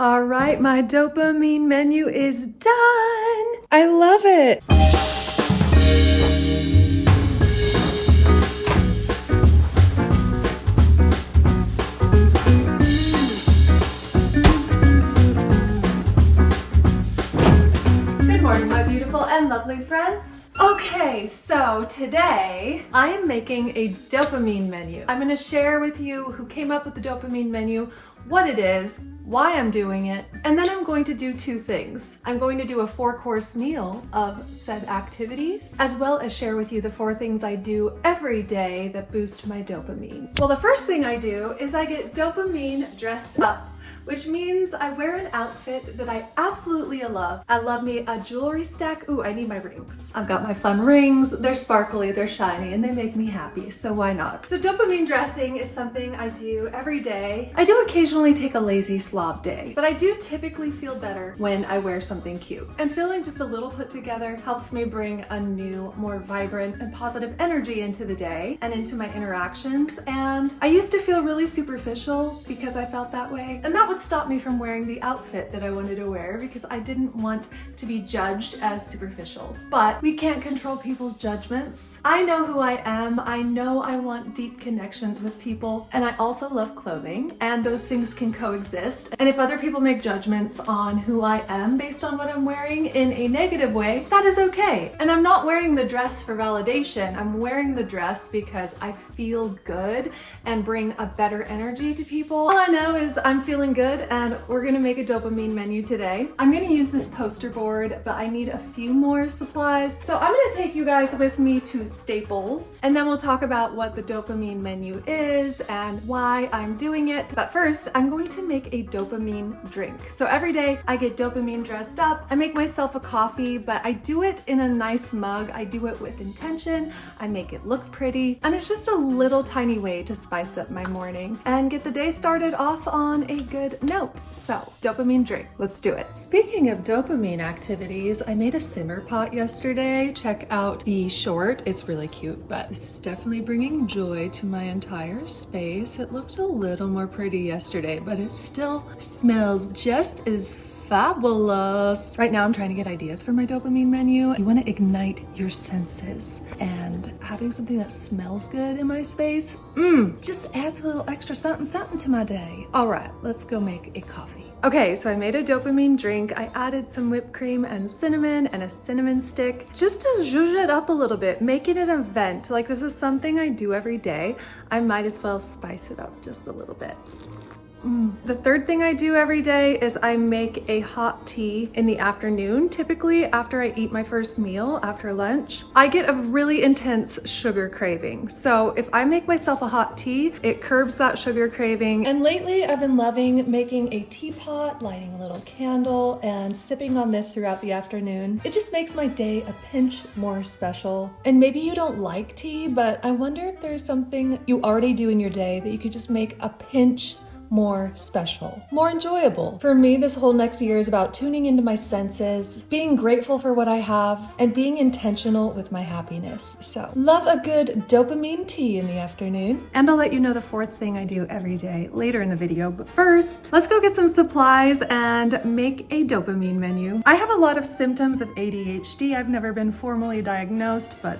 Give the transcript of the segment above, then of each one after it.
All right, my dopamine menu is done. I love it. Good morning, my beautiful and lovely friends. Okay, so today I am making a dopamine menu. I'm gonna share with you who came up with the dopamine menu, what it is, why I'm doing it, and then I'm going to do two things. I'm going to do a 4-course meal of said activities, as well as share with you the 4 things I do every day that boost my dopamine. Well, the first thing I do is I get dopamine dressed up, which means I wear an outfit that I absolutely love. I love me a jewelry stack. Ooh, I need my rings. I've got my fun rings. They're sparkly, they're shiny, and they make me happy, so why not? So dopamine dressing is something I do every day. I do occasionally take a lazy slob day, but I do typically feel better when I wear something cute. And feeling just a little put together helps me bring a new, more vibrant and positive energy into the day and into my interactions. And I used to feel really superficial because I felt that way, and that would stop me from wearing the outfit that I wanted to wear because I didn't want to be judged as superficial. But we can't control people's judgments. I know who I am. I know I want deep connections with people, and I also love clothing, and those things can coexist. And if other people make judgments on who I am based on what I'm wearing in a negative way, that is okay. And I'm not wearing the dress for validation. I'm wearing the dress because I feel good and bring a better energy to people. All I know is I'm feeling good, and we're gonna make a dopamine menu today. I'm gonna use this poster board, but I need a few more supplies. So I'm gonna take you guys with me to Staples, and then we'll talk about what the dopamine menu is and why I'm doing it. But first, I'm going to make a dopamine drink. So every day I get dopamine dressed up. I make myself a coffee, but I do it in a nice mug. I do it with intention. I make it look pretty, and it's just a little tiny way to spice up my morning and get the day started off on a good note. So, dopamine drink, let's do it. Speaking of dopamine activities, I made a simmer pot yesterday. Check out the short, it's really cute, but this is definitely bringing joy to my entire space. It looked a little more pretty yesterday, but it still smells just as fabulous. Right now I'm trying to get ideas for my dopamine menu. You want to ignite your senses, and having something that smells good in my space, just adds a little extra something to my day. All right, let's go make a coffee. Okay, so I made a dopamine drink. I added some whipped cream and cinnamon and a cinnamon stick just to zhuzh it up a little bit, make it an event. Like, this is something I do every day. I might as well spice it up just a little bit. The third thing I do every day is I make a hot tea in the afternoon, typically after I eat my first meal, after lunch. I get a really intense sugar craving. So if I make myself a hot tea, it curbs that sugar craving. And lately I've been loving making a teapot, lighting a little candle, and sipping on this throughout the afternoon. It just makes my day a pinch more special. And maybe you don't like tea, but I wonder if there's something you already do in your day that you could just make a pinch more special, more enjoyable. For me, this whole next year is about tuning into my senses, being grateful for what I have, and being intentional with my happiness. So, love a good dopamine tea in the afternoon. And I'll let you know the 4th thing I do every day later in the video. But first, let's go get some supplies and make a dopamine menu. I have a lot of symptoms of ADHD. I've never been formally diagnosed, but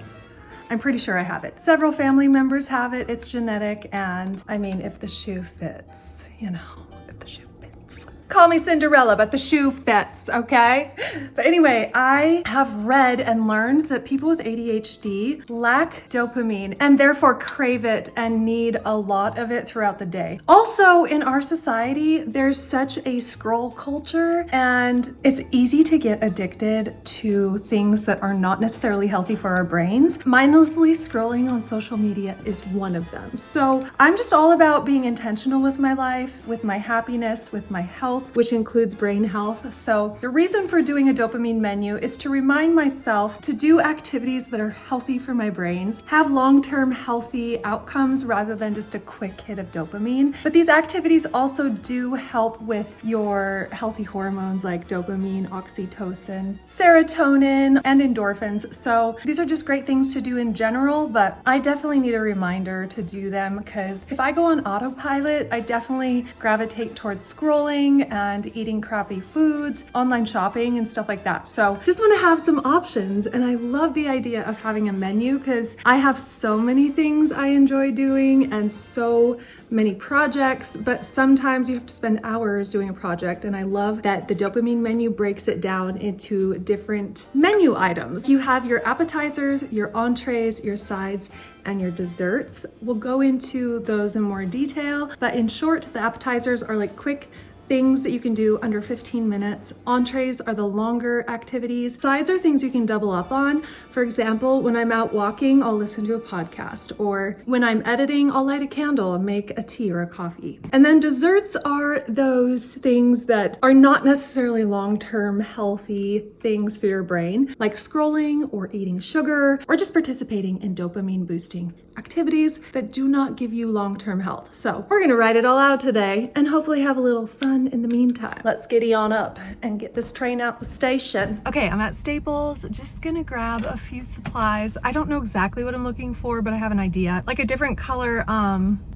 I'm pretty sure I have it. Several family members have it. It's genetic, and I mean, if the shoe fits, you know, if the shoe fits. Call me Cinderella, but the shoe fits, okay? But anyway, I have read and learned that people with ADHD lack dopamine and therefore crave it and need a lot of it throughout the day. Also, in our society, there's such a scroll culture, and it's easy to get addicted to things that are not necessarily healthy for our brains. Mindlessly scrolling on social media is one of them. So I'm just all about being intentional with my life, with my happiness, with my health, which includes brain health. So the reason for doing a dopamine menu is to remind myself to do activities that are healthy for my brains, have long-term healthy outcomes rather than just a quick hit of dopamine. But these activities also do help with your healthy hormones like dopamine, oxytocin, serotonin, and endorphins. So these are just great things to do in general, but I definitely need a reminder to do them because if I go on autopilot, I definitely gravitate towards scrolling and eating crappy foods, online shopping and stuff like that. So just want to have some options, and I love the idea of having a menu because I have so many things I enjoy doing and so many projects, but sometimes you have to spend hours doing a project, and I love that the dopamine menu breaks it down into different menu items. You have your appetizers, your entrees, your sides, and your desserts. We'll go into those in more detail, but in short, the appetizers are like quick things that you can do under 15 minutes. Entrees are the longer activities. Sides are things you can double up on. For example, when I'm out walking, I'll listen to a podcast, or when I'm editing, I'll light a candle and make a tea or a coffee. And then desserts are those things that are not necessarily long-term healthy things for your brain, like scrolling or eating sugar, or just participating in dopamine boosting activities that do not give you long-term health. So we're gonna write it all out today and hopefully have a little fun in the meantime. Let's giddy on up and get this train out the station. Okay, I'm at Staples, just gonna grab a few supplies. I don't know exactly what I'm looking for, but I have an idea. Like a different color,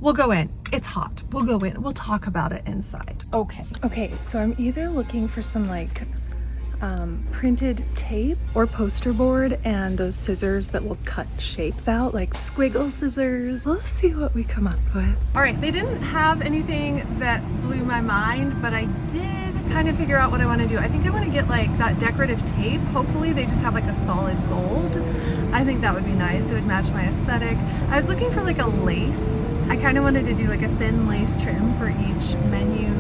we'll go in. It's hot, we'll go in. We'll talk about it inside. Okay, so I'm either looking for some like printed tape or poster board and those scissors that will cut shapes out, like squiggle scissors. We'll see what we come up with. All right, they didn't have anything that blew my mind, but I did kind of figure out what I want to do. I think I want to get like that decorative tape. Hopefully they just have like a solid gold. I think that would be nice. It would match my aesthetic. I was looking for like a lace. I kind of wanted to do like a thin lace trim for each menu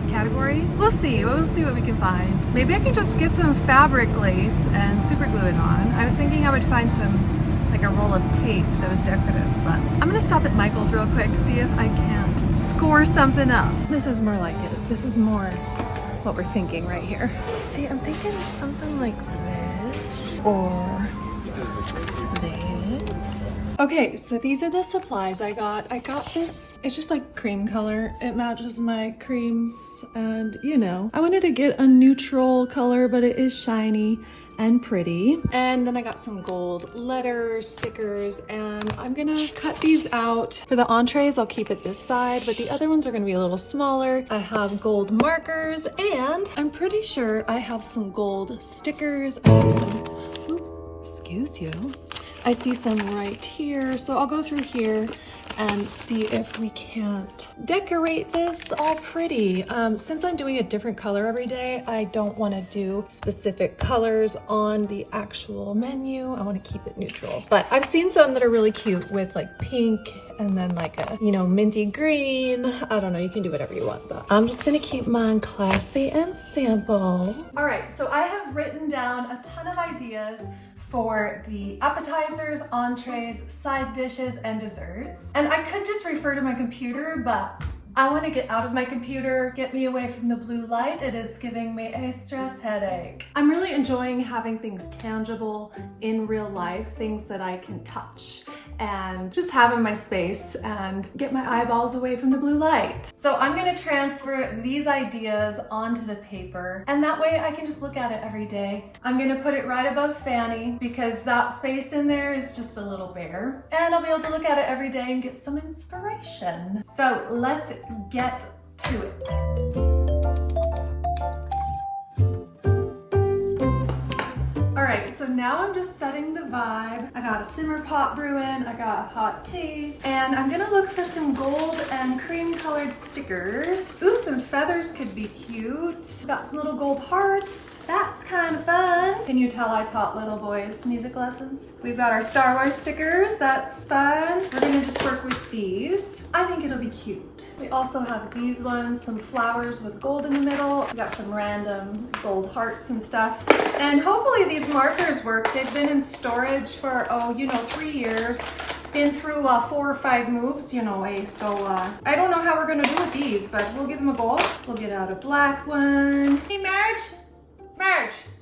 category. We'll see what we can find. Maybe I can just get some fabric lace and super glue it on. I was thinking I would find some, like a roll of tape that was decorative, but I'm gonna stop at Michael's real quick, see if I can't score something up. This is more like it. This is more what we're thinking right here. See, I'm thinking something like this or this. Okay, so these are the supplies I got. I got this, it's just like cream color. It matches my creams, and you know, I wanted to get a neutral color, but it is shiny and pretty. And then I got some gold letters, stickers, and I'm gonna cut these out. For the entrees, I'll keep it this side, but the other ones are gonna be a little smaller. I have gold markers, and I'm pretty sure I have some gold stickers. I see some, ooh, excuse you. I see some right here, so I'll go through here and see if we can't decorate this all pretty. Since I'm doing a different color every day, I don't want to do specific colors on the actual menu. I want to keep it neutral. But I've seen some that are really cute with like pink and then like a, you know, minty green. I don't know, you can do whatever you want, but I'm just gonna keep mine classy and simple. All right, so I have written down a ton of ideas for the appetizers, entrees, side dishes, and desserts. And I could just refer to my computer, but I want to get out of my computer, get me away from the blue light. It is giving me a stress headache. I'm really enjoying having things tangible in real life, things that I can touch and just have in my space and get my eyeballs away from the blue light. So I'm gonna transfer these ideas onto the paper, and that way I can just look at it every day. I'm gonna put it right above Fanny because that space in there is just a little bare, and I'll be able to look at it every day and get some inspiration. So let's get to it. All right, so now I'm just setting the vibe. I got a simmer pot brewing, I got hot tea, and I'm gonna look for some gold and cream colored stickers. Ooh, some feathers could be cute. Got some little gold hearts. That's kind of fun. Can you tell I taught little boys music lessons? We've got our Star Wars stickers, that's fun. We're gonna just work with these. I think it'll be cute. We also have these ones, some flowers with gold in the middle. We got some random gold hearts and stuff. And hopefully these markers work. They've been in storage for, 3 years. Been through 4 or 5 moves, so I don't know how we're gonna do with these, but we'll give them a go. We'll get out a black one. Hey, Marge,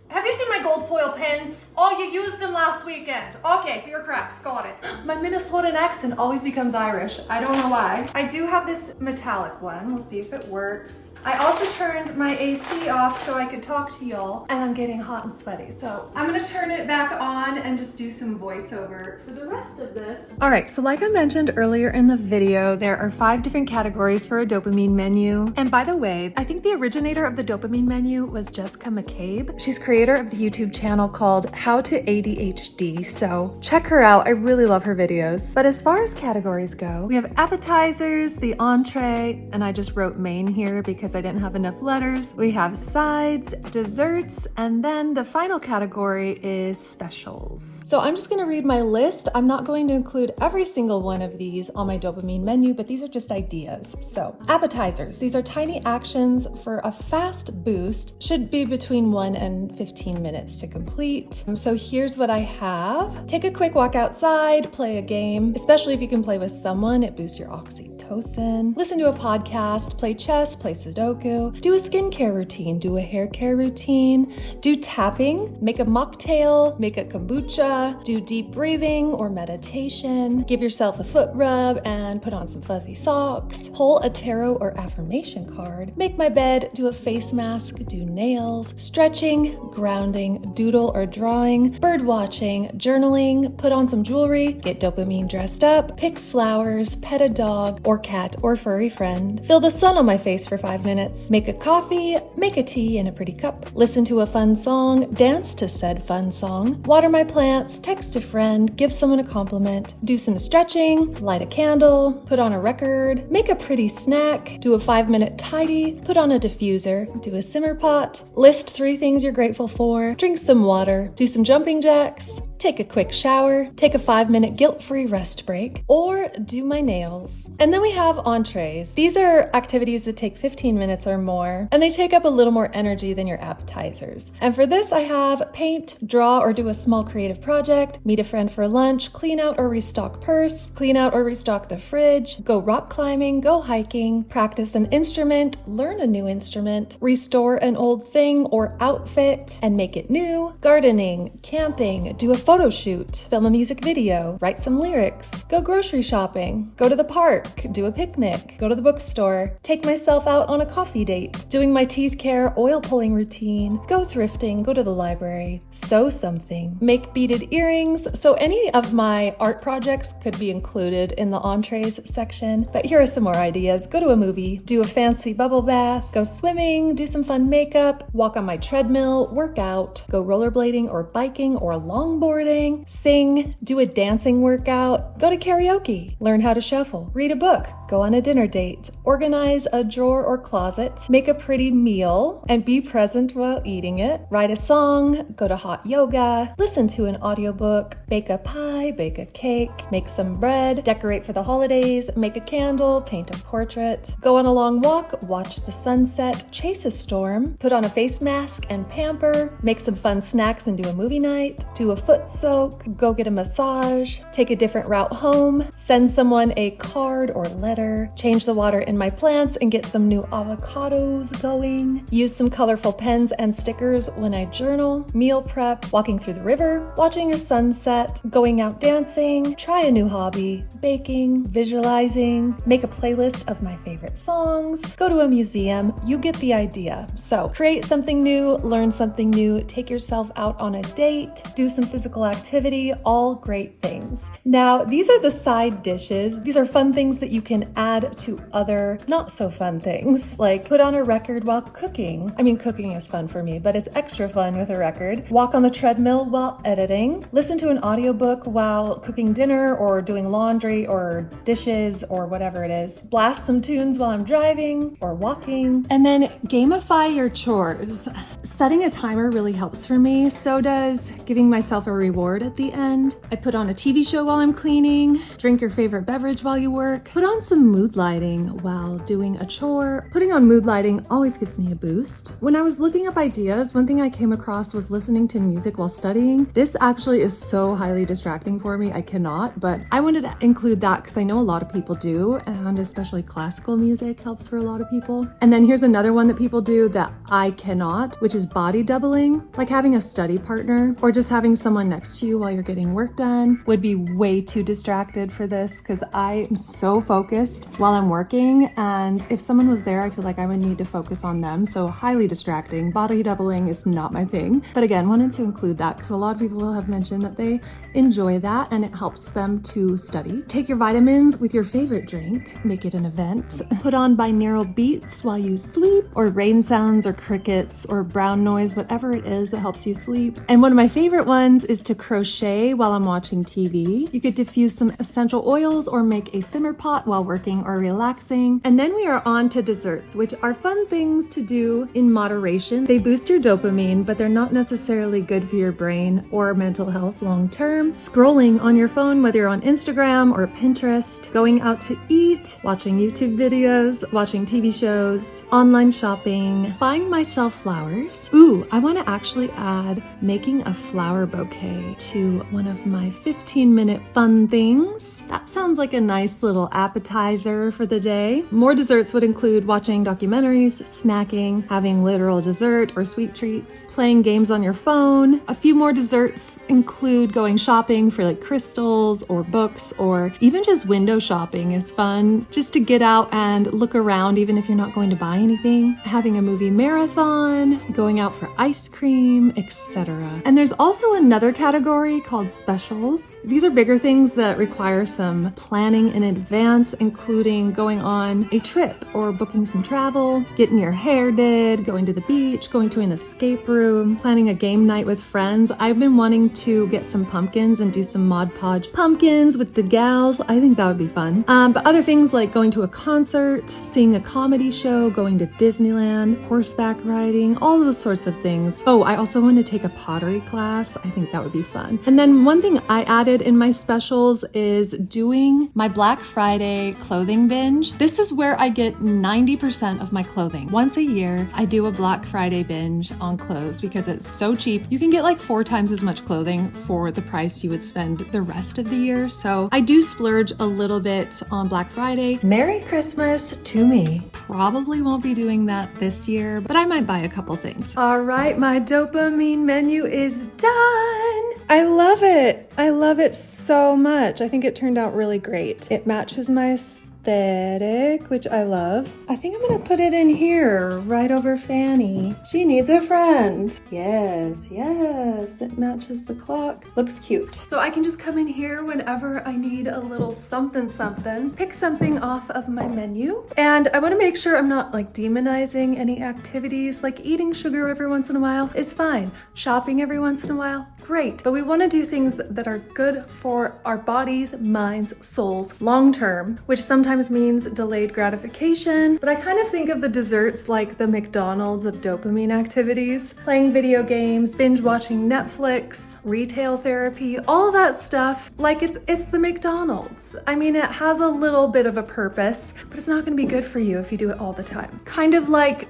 Have you seen my gold foil pens? Oh, you used them last weekend. Okay, for your crafts, got it. My Minnesotan accent always becomes Irish. I don't know why. I do have this metallic one. We'll see if it works. I also turned my AC off so I could talk to y'all, and I'm getting hot and sweaty. So I'm gonna turn it back on and just do some voiceover for the rest of this. All right, so like I mentioned earlier in the video, there are 5 different categories for a dopamine menu. And by the way, I think the originator of the dopamine menu was Jessica McCabe. She's creator of the YouTube channel called How to ADHD, so check her out. I really love her videos. But as far as categories go, we have appetizers, the entree, and I just wrote main here because I didn't have enough letters. We have sides, desserts, and then the final category is specials. So I'm just gonna read my list. I'm not going to include every single one of these on my dopamine menu, but these are just ideas. So appetizers, these are tiny actions for a fast boost, should be between 1 and 15 minutes to complete. So here's what I have. Take a quick walk outside, play a game, especially if you can play with someone, it boosts your oxytocin. Listen to a podcast, play chess, play Sudoku, do a skincare routine, do a hair care routine, do tapping, make a mocktail, make a kombucha, do deep breathing or meditation, give yourself a foot rub and put on some fuzzy socks, pull a tarot or affirmation card, make my bed, do a face mask, do nails, stretching, grounding, doodle or drawing, bird watching, journaling, put on some jewelry, get dopamine dressed up, pick flowers, pet a dog or cat or furry friend, feel the sun on my face for 5 minutes, make a coffee, make a tea in a pretty cup, listen to a fun song, dance to said fun song, water my plants, text a friend, give someone a compliment, do some stretching, light a candle, put on a record, make a pretty snack, do a 5-minute tidy, put on a diffuser, do a simmer pot, list 3 things you're grateful for, drink some water, do some jumping jacks, take a quick shower, take a 5-minute guilt-free rest break, or do my nails. And then we have entrees. These are activities that take 15 minutes or more, and they take up a little more energy than your appetizers. And for this, I have paint, draw or do a small creative project, meet a friend for lunch, clean out or restock purse, clean out or restock the fridge, go rock climbing, go hiking, practice an instrument, learn a new instrument, restore an old thing or outfit and make it new, gardening, camping, do a photo shoot, film a music video, write some lyrics, go grocery shopping, go to the park, do a picnic, go to the bookstore, take myself out on a coffee date, doing my teeth care oil pulling routine, go thrifting, go to the library, sew something, make beaded earrings. So any of my art projects could be included in the entrees section, but here are some more ideas. Go to a movie, do a fancy bubble bath, go swimming, do some fun makeup, walk on my treadmill, work out, go rollerblading or biking or longboarding, sing, do a dancing workout, go to karaoke, learn how to shuffle, read a book, go on a dinner date, organize a drawer or closet, make a pretty meal and be present while eating it, write a song, go to hot yoga, listen to an audiobook, bake a pie, bake a cake, make some bread, decorate for the holidays, make a candle, paint a portrait, go on a long walk, watch the sunset, chase a storm, put on a face mask and pamper, make some fun snacks and do a movie night, do a foot soak, go get a massage, take a different route home, send someone a card or letter, change the water in my plants and get some new avocados going, use some colorful pens and stickers when I journal, meal prep, walking through the river, watching a sunset, going out dancing, try a new hobby, baking, visualizing, make a playlist of my favorite songs, go to a museum. You get the idea. So create something new, learn something new, take yourself out on a date, do some physical activity, all great things. Now, these are the side dishes. These are fun things that you can add to other not so fun things, like put on a record while cooking. I mean, cooking is fun for me, but it's extra fun with a record. Walk on the treadmill while editing. Listen to an audiobook while cooking dinner or doing laundry or dishes or whatever it is. Blast some tunes while I'm driving or walking. And then gamify your chores. Setting a timer really helps for me. So does giving myself a reward at the end. I put on a TV show while I'm cleaning. Drink your favorite beverage while you work. Put on some some mood lighting while doing a chore. Putting on mood lighting always gives me a boost. When I was looking up ideas, one thing I came across was listening to music while studying. This actually is so highly distracting for me, I cannot, but I wanted to include that because I know a lot of people do, and especially classical music helps for a lot of people. And then here's another one that people do that I cannot, which is body doubling. Like having a study partner or just having someone next to you while you're getting work done would be way too distracted for this because I am so focused while I'm working, and if someone was there, I feel like I would need to focus on them. So highly distracting. Body doubling is not my thing. But again, wanted to include that because a lot of people have mentioned that they enjoy that and it helps them to study. Take your vitamins with your favorite drink, make it an event. Put on binaural beats while you sleep, or rain sounds or crickets or brown noise, whatever it is that helps you sleep. And one of my favorite ones is to crochet while I'm watching TV. You could diffuse some essential oils or make a simmer pot while working or relaxing. And then we are on to desserts, which are fun things to do in moderation. They boost your dopamine, but they're not necessarily good for your brain or mental health long term. Scrolling on your phone, whether you're on Instagram or Pinterest, going out to eat, watching YouTube videos, watching TV shows, online shopping, buying myself flowers. Ooh, I want to actually add making a flower bouquet to one of my 15-minute fun things. That sounds like a nice little appetizer for the day. More desserts would include watching documentaries, snacking, having literal dessert or sweet treats, playing games on your phone. A few more desserts include going shopping for like crystals or books, or even just window shopping is fun, just to get out and look around even if you're not going to buy anything. Having a movie marathon, going out for ice cream, etc. And there's also another category called specials. These are bigger things that require some planning in advance, including going on a trip or booking some travel, getting your hair did, going to the beach, going to an escape room, planning a game night with friends. I've been wanting to get some pumpkins and do some Mod Podge pumpkins with the gals. I think that would be fun. But other things like going to a concert, seeing a comedy show, going to Disneyland, horseback riding, all those sorts of things. Oh, I also want to take a pottery class. I think that would be fun. And then one thing I added in my specials is doing my Black Friday clothing binge. This is where I get 90% of my clothing. Once a year, I do a Black Friday binge on clothes because it's so cheap. You can get like 4 times as much clothing for the price you would spend the rest of the year. So I do splurge a little bit on Black Friday. Merry Christmas to me. Probably won't be doing that this year, but I might buy a couple things. All right, my dopamine menu is done. I love it. I love it so much. I think it turned out really great. It matches my aesthetic, which I love. I think I'm gonna put it in here, right over Fanny. She needs a friend. Yes, yes, it matches the clock. Looks cute. So I can just come in here whenever I need a little something something, pick something off of my menu. And I wanna make sure I'm not like demonizing any activities. Like eating sugar every once in a while is fine. Shopping every once in a while, great. But we wanna do things that are good for our bodies, minds, souls, long term, which sometimes means delayed gratification. But I kind of think of the desserts like the McDonald's of dopamine activities, playing video games, binge watching Netflix, retail therapy, all that stuff. Like it's the McDonald's. I mean, it has a little bit of a purpose, but it's not gonna be good for you if you do it all the time. Kind of like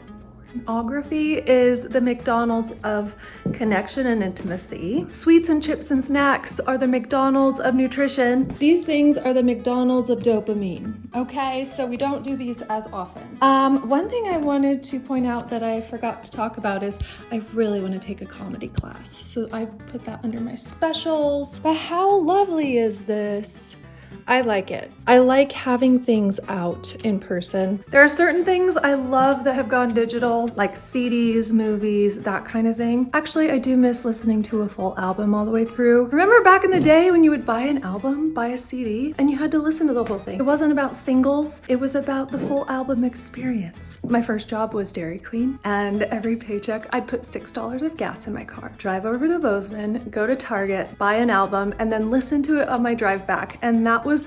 pornography is the McDonald's of connection and intimacy. Sweets and chips and snacks are the McDonald's of nutrition. These things are the McDonald's of dopamine. Okay, so we don't do these as often. One thing I wanted to point out that I forgot to talk about is I really want to take a comedy class. So I put that under my specials. But how lovely is this? I like it. I like having things out in person. There are certain things I love that have gone digital, like CDs, movies, that kind of thing. Actually, I do miss listening to a full album all the way through. Remember back in the day when you would buy an album, buy a CD, and you had to listen to the whole thing? It wasn't about singles, it was about the full album experience. My first job was Dairy Queen, and every paycheck I'd put $6 of gas in my car, drive over to Bozeman, go to Target, buy an album, and then listen to it on my drive back. And that was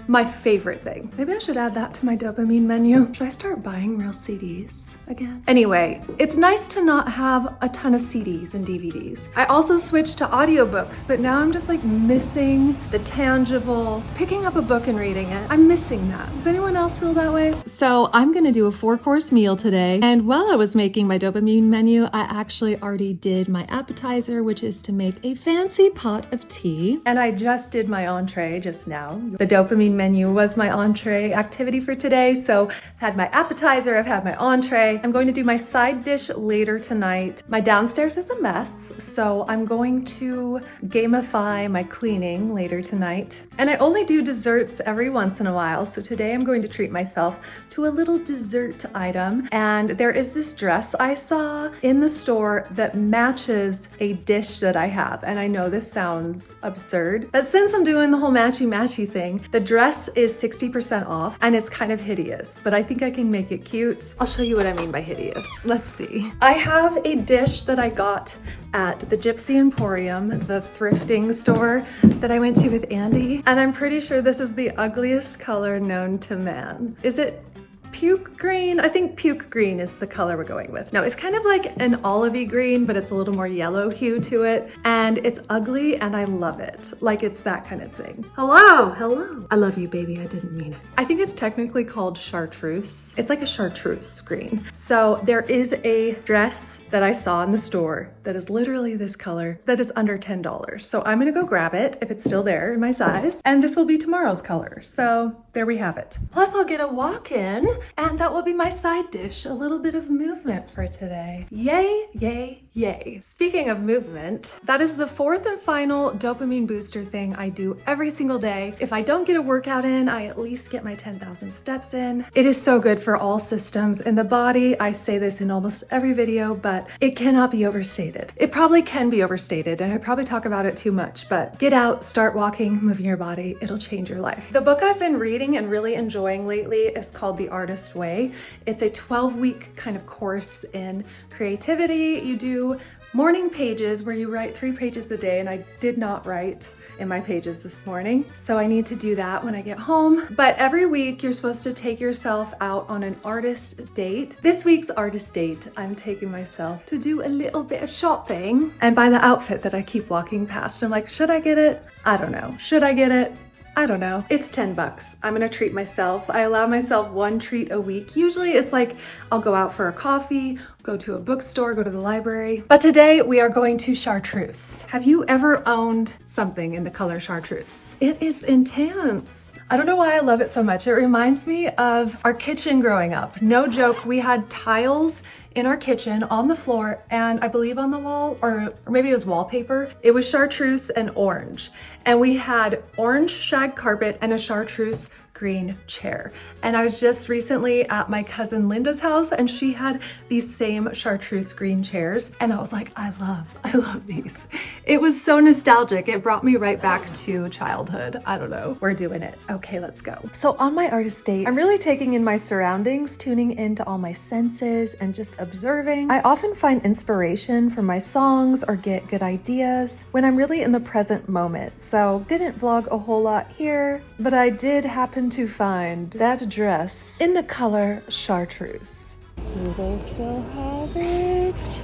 my favorite thing. Maybe I should add that to my dopamine menu. Should I start buying real CDs again? Anyway, it's nice to not have a ton of CDs and DVDs. I also switched to audiobooks, but now I'm just like missing the tangible, picking up a book and reading it. I'm missing that. Does anyone else feel that way? So I'm gonna do a 4-course meal today. And while I was making my dopamine menu, I actually already did my appetizer, which is to make a fancy pot of tea. And I just did my entree just now. The dopamine menu was my entree activity for today. So I've had my appetizer, I've had my entree. I'm going to do my side dish later tonight. My downstairs is a mess, so I'm going to gamify my cleaning later tonight. And I only do desserts every once in a while, so today I'm going to treat myself to a little dessert item. And there is this dress I saw in the store that matches a dish that I have. And I know this sounds absurd, but since I'm doing the whole matchy-matchy thing, the dress is 60% off and it's kind of hideous, but I think I can make it cute. I'll show you what I mean by hideous. Let's see. I have a dish that I got at the Gypsy Emporium, the thrifting store that I went to with Andy, and I'm pretty sure this is the ugliest color known to man. Is it puke green? I think puke green is the color we're going with. No, it's kind of like an olivey green, but it's a little more yellow hue to it. And it's ugly and I love it. Like it's that kind of thing. Hello, hello. I love you, baby. I didn't mean it. I think it's technically called chartreuse. It's like a chartreuse green. So there is a dress that I saw in the store that is literally this color that is under $10. So I'm gonna go grab it if it's still there in my size. And this will be tomorrow's color. So there we have it. Plus I'll get a walk-in and that will be my side dish, a little bit of movement for today. Yay, yay, yay. Speaking of movement, that is the 4th and final dopamine booster thing I do every single day. If I don't get a workout in, I at least get my 10,000 steps in. It is so good for all systems in the body. I say this in almost every video, but it cannot be overstated. It probably can be overstated, and I probably talk about it too much, but get out, start walking, moving your body. It'll change your life. The book I've been reading and really enjoying lately is called The Artist Way. It's a 12-week kind of course in creativity. You do morning pages where you write 3 pages a day, and I did not write in my pages this morning, so I need to do that when I get home. But every week you're supposed to take yourself out on an artist date. This week's artist date, I'm taking myself to do a little bit of shopping and buy the outfit that I keep walking past. I'm like, should I get it? I don't know. Should I get it? I don't know. It's $10. I'm gonna treat myself. I allow myself 1 treat a week. Usually it's like I'll go out for a coffee, go to a bookstore, go to the library. But today we are going to chartreuse. Have you ever owned something in the color chartreuse? It is intense. I don't know why I love it so much. It reminds me of our kitchen growing up. No joke, we had tiles in our kitchen on the floor, and I believe on the wall, or maybe it was wallpaper. It was chartreuse and orange. And we had orange shag carpet and a chartreuse green chair. And I was just recently at my cousin Linda's house and she had these same chartreuse green chairs. And I was like, I love these. It was so nostalgic. It brought me right back to childhood. I don't know. We're doing it. Okay, let's go. So on my artist date, I'm really taking in my surroundings, tuning into all my senses and just observing. I often find inspiration from my songs or get good ideas when I'm really in the present moment. So didn't vlog a whole lot here, but I did happen to find that dress in the color chartreuse. Do they still have it?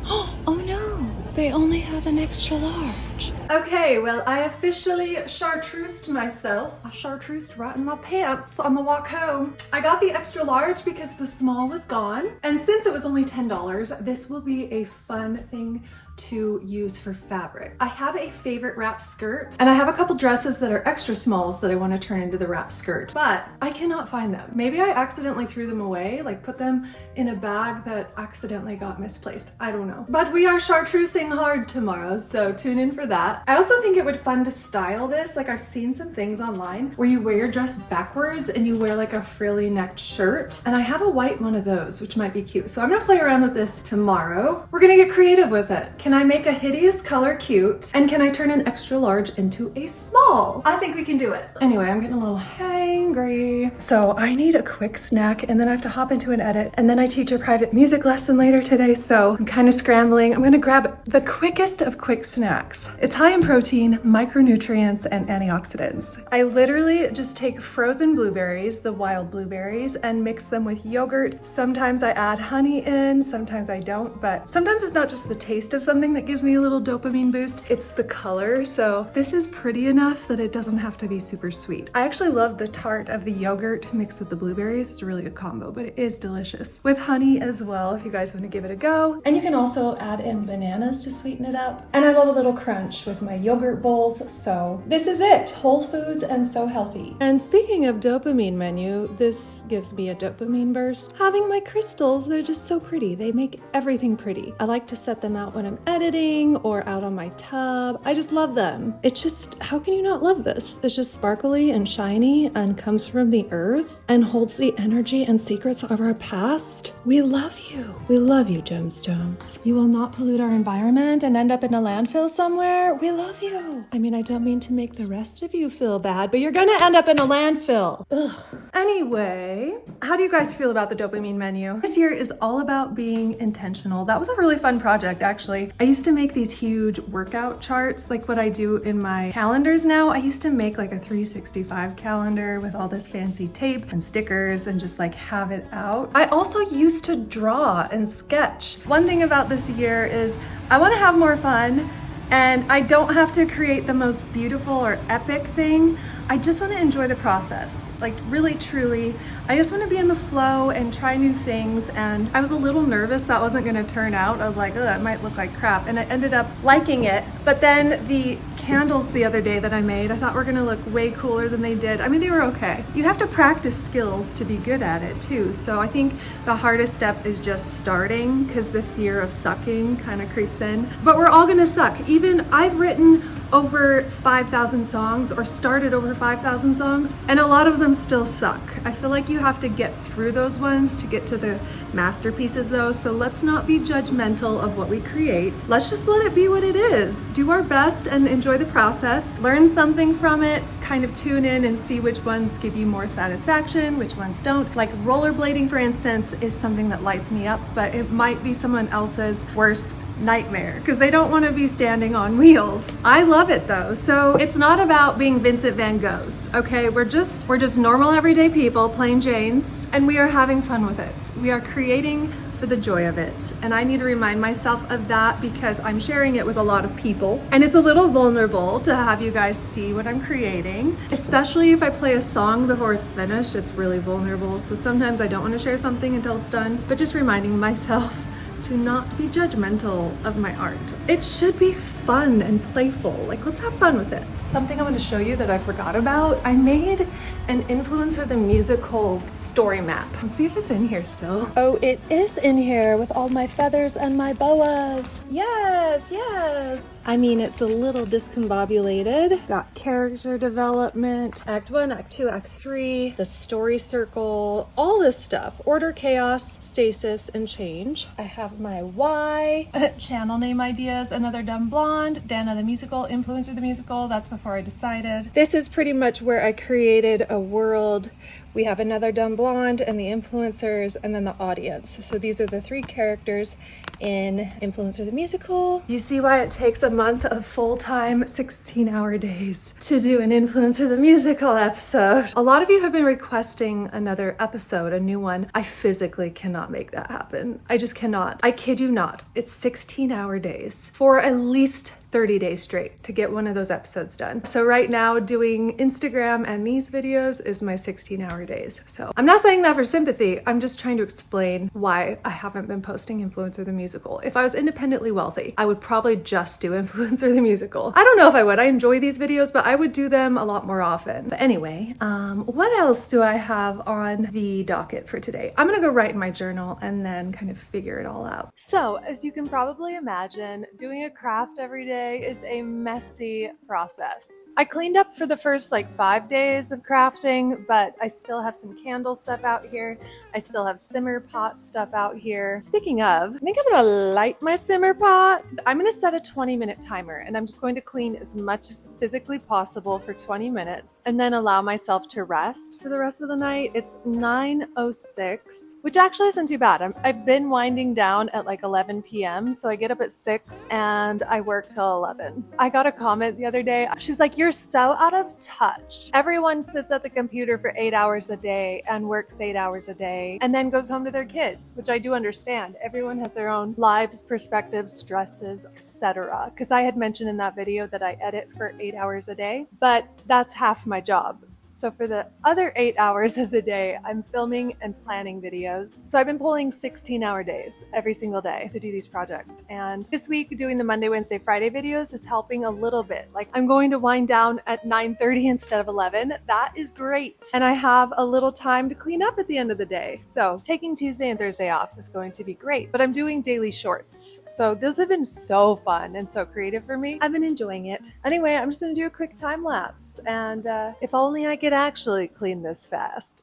Oh no, they only have an extra large. Okay, well, I officially chartreused myself. I chartreused right in my pants on the walk home. I got the extra large because the small was gone. And since it was only $10, this will be a fun thing to use for fabric. I have a favorite wrap skirt and I have a couple dresses that are extra smalls that I want to turn into the wrap skirt, but I cannot find them. Maybe I accidentally threw them away, like put them in a bag that accidentally got misplaced. I don't know. But we are chartreusing hard tomorrow, so tune in for that. I also think it would be fun to style this. Like I've seen some things online where you wear your dress backwards and you wear like a frilly necked shirt. And I have a white one of those, which might be cute. So I'm gonna play around with this tomorrow. We're gonna get creative with it. Can I make a hideous color cute? And can I turn an extra large into a small? I think we can do it. Anyway, I'm getting a little hangry. So I need a quick snack and then I have to hop into an edit. And then I teach a private music lesson later today. So I'm kind of scrambling. I'm gonna grab the quickest of quick snacks. It's high in protein, micronutrients, and antioxidants. I literally just take frozen blueberries, the wild blueberries, and mix them with yogurt. Sometimes I add honey in, sometimes I don't, but sometimes it's not just the taste of something that gives me a little dopamine boost, it's the color. So this is pretty enough that it doesn't have to be super sweet. I actually love the tart of the yogurt mixed with the blueberries. It's a really good combo, but it is delicious. With honey as well, if you guys want to give it a go. And you can also add in bananas to sweeten it up. And I love a little crunch with my yogurt bowls. So this is it, whole foods and so healthy. And speaking of dopamine menu, this gives me a dopamine burst. Having my crystals, they're just so pretty. They make everything pretty. I like to set them out when I'm editing or out on my tub. I just love them. It's just, how can you not love this? It's just sparkly and shiny and comes from the earth and holds the energy and secrets of our past. We love you. We love you, gemstones. You will not pollute our environment and end up in a landfill somewhere. We love you. I mean, I don't mean to make the rest of you feel bad, but you're gonna end up in a landfill. Ugh. Anyway, how do you guys feel about the dopamine menu? This year is all about being intentional. That was a really fun project, actually. I used to make these huge workout charts, like what I do in my calendars now. I used to make like a 365 calendar with all this fancy tape and stickers and just like have it out. I also used to draw and sketch. One thing about this year is I want to have more fun, and I don't have to create the most beautiful or epic thing. I just want to enjoy the process, like really, truly. I just want to be in the flow and try new things. And I was a little nervous that wasn't going to turn out. I was like, oh, that might look like crap. And I ended up liking it. But then the candles the other day that I made, I thought were going to look way cooler than they did. I mean, they were okay. You have to practice skills to be good at it too. So I think the hardest step is just starting, because the fear of sucking kind of creeps in. But we're all going to suck. Even I've written over 5,000 songs or started over 5,000 songs, and a lot of them still suck. I feel like you have to get through those ones to get to the masterpieces though, so let's not be judgmental of what we create. Let's just let it be what it is. Do our best and enjoy the process. Learn something from it, kind of tune in and see which ones give you more satisfaction, which ones don't. Like rollerblading, for instance, is something that lights me up, but it might be someone else's worst nightmare because they don't want to be standing on wheels. I love it though. So it's not about being Vincent van Goghs, okay? We're just normal everyday people, plain Janes, and we are having fun with it. We are creating for the joy of it. And I need to remind myself of that because I'm sharing it with a lot of people. And it's a little vulnerable to have you guys see what I'm creating, especially if I play a song before it's finished. It's really vulnerable. So sometimes I don't want to share something until it's done, but just reminding myself to not be judgmental of my art. It should be fun and playful. Like, let's have fun with it. Something I want to show you that I forgot about. I made an Influencer the Musical story map. Let's see if it's in here still. Oh, it is in here with all my feathers and my boas. Yes, yes. I mean, it's a little discombobulated. Got character development, Act 1, Act 2, Act 3, the story circle, all this stuff. Order, chaos, stasis, and change. I have my why, channel name ideas, Another Dumb Blonde, Danna the Musical, Influencer the Musical. That's before I decided. This is pretty much where I created a world. We have Another Dumb Blonde and the influencers and then the audience. So these are the three characters in Influencer the Musical. You see why it takes a month of full-time 16-hour days to do an Influencer the Musical episode. A lot of you have been requesting another episode, a new one. I physically cannot make that happen. I just cannot. I kid you not. It's 16-hour days for at least 30 days straight to get one of those episodes done. So right now doing Instagram and these videos is my 16-hour days. So I'm not saying that for sympathy. I'm just trying to explain why I haven't been posting Influencer the Musical. If I was independently wealthy, I would probably just do Influencer the Musical. I don't know if I would. I enjoy these videos, but I would do them a lot more often. But anyway, what else do I have on the docket for today? I'm gonna go write in my journal and then kind of figure it all out. So as you can probably imagine, doing a craft every day is a messy process. I cleaned up for the first like 5 days of crafting, but I still have some candle stuff out here. I still have simmer pot stuff out here. Speaking of, I think I'm gonna light my simmer pot. I'm gonna set a 20-minute timer and I'm just going to clean as much as physically possible for 20 minutes and then allow myself to rest for the rest of the night. It's 9:06, which actually isn't too bad. I've been winding down at like 11 p.m. So I get up at 6 and I work till until 11. I got a comment the other day. She was like, "You're so out of touch. Everyone sits at the computer for 8 hours a day and works 8 hours a day and then goes home to their kids," which I do understand. Everyone has their own lives, perspectives, stresses, etc. Because I had mentioned in that video that I edit for 8 hours a day, but that's half my job. So for the other 8 hours of the day, I'm filming and planning videos. So I've been pulling 16-hour days every single day to do these projects. And this week, doing the Monday, Wednesday, Friday videos is helping a little bit. Like, I'm going to wind down at 9:30 instead of 11. That is great. And I have a little time to clean up at the end of the day. So taking Tuesday and Thursday off is going to be great. But I'm doing daily shorts. So those have been so fun and so creative for me. I've been enjoying it. Anyway, I'm just going to do a quick time lapse. And if only I could actually clean this fast.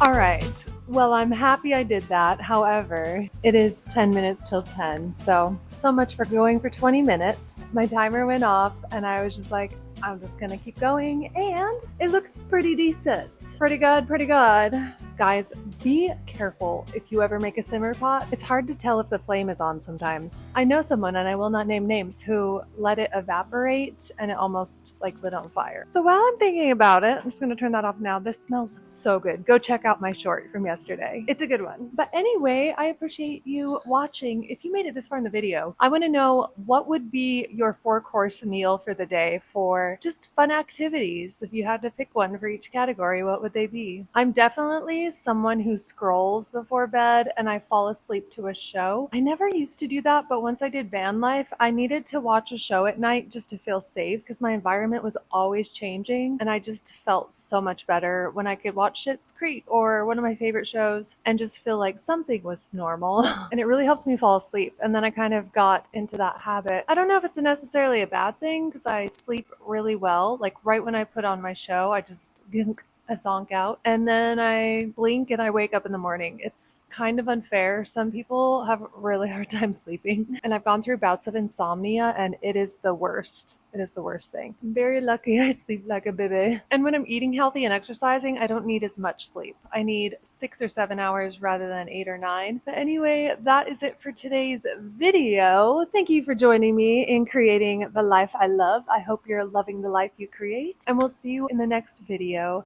All right. Well, I'm happy I did that. However, it is 10 minutes till 10. So much for going for 20 minutes. My timer went off and I was just like, I'm just gonna keep going, and it looks pretty decent. Pretty good, pretty good. Guys, be careful if you ever make a simmer pot. It's hard to tell if the flame is on sometimes. I know someone, and I will not name names, who let it evaporate and it almost like lit on fire. So while I'm thinking about it, I'm just gonna turn that off now. This smells so good. Go check out my short from yesterday. It's a good one. But anyway, I appreciate you watching. If you made it this far in the video, I wanna know what would be your 4-course meal for the day for just fun activities. If you had to pick one for each category, what would they be? I'm definitely someone who scrolls before bed and I fall asleep to a show. I never used to do that, but once I did van life, I needed to watch a show at night just to feel safe because my environment was always changing, and I just felt so much better when I could watch Schitt's Creek or one of my favorite shows and just feel like something was normal. And it really helped me fall asleep. And then I kind of got into that habit. I don't know if it's necessarily a bad thing because I sleep really well. Like right when I put on my show, I just I zonk out and then I blink and I wake up in the morning. It's kind of unfair. Some people have a really hard time sleeping, and I've gone through bouts of insomnia and it is the worst. It is the worst thing. I'm very lucky I sleep like a baby. And when I'm eating healthy and exercising, I don't need as much sleep. I need 6 or 7 hours rather than 8 or 9. But anyway, that is it for today's video. Thank you for joining me in creating the life I love. I hope you're loving the life you create, and we'll see you in the next video.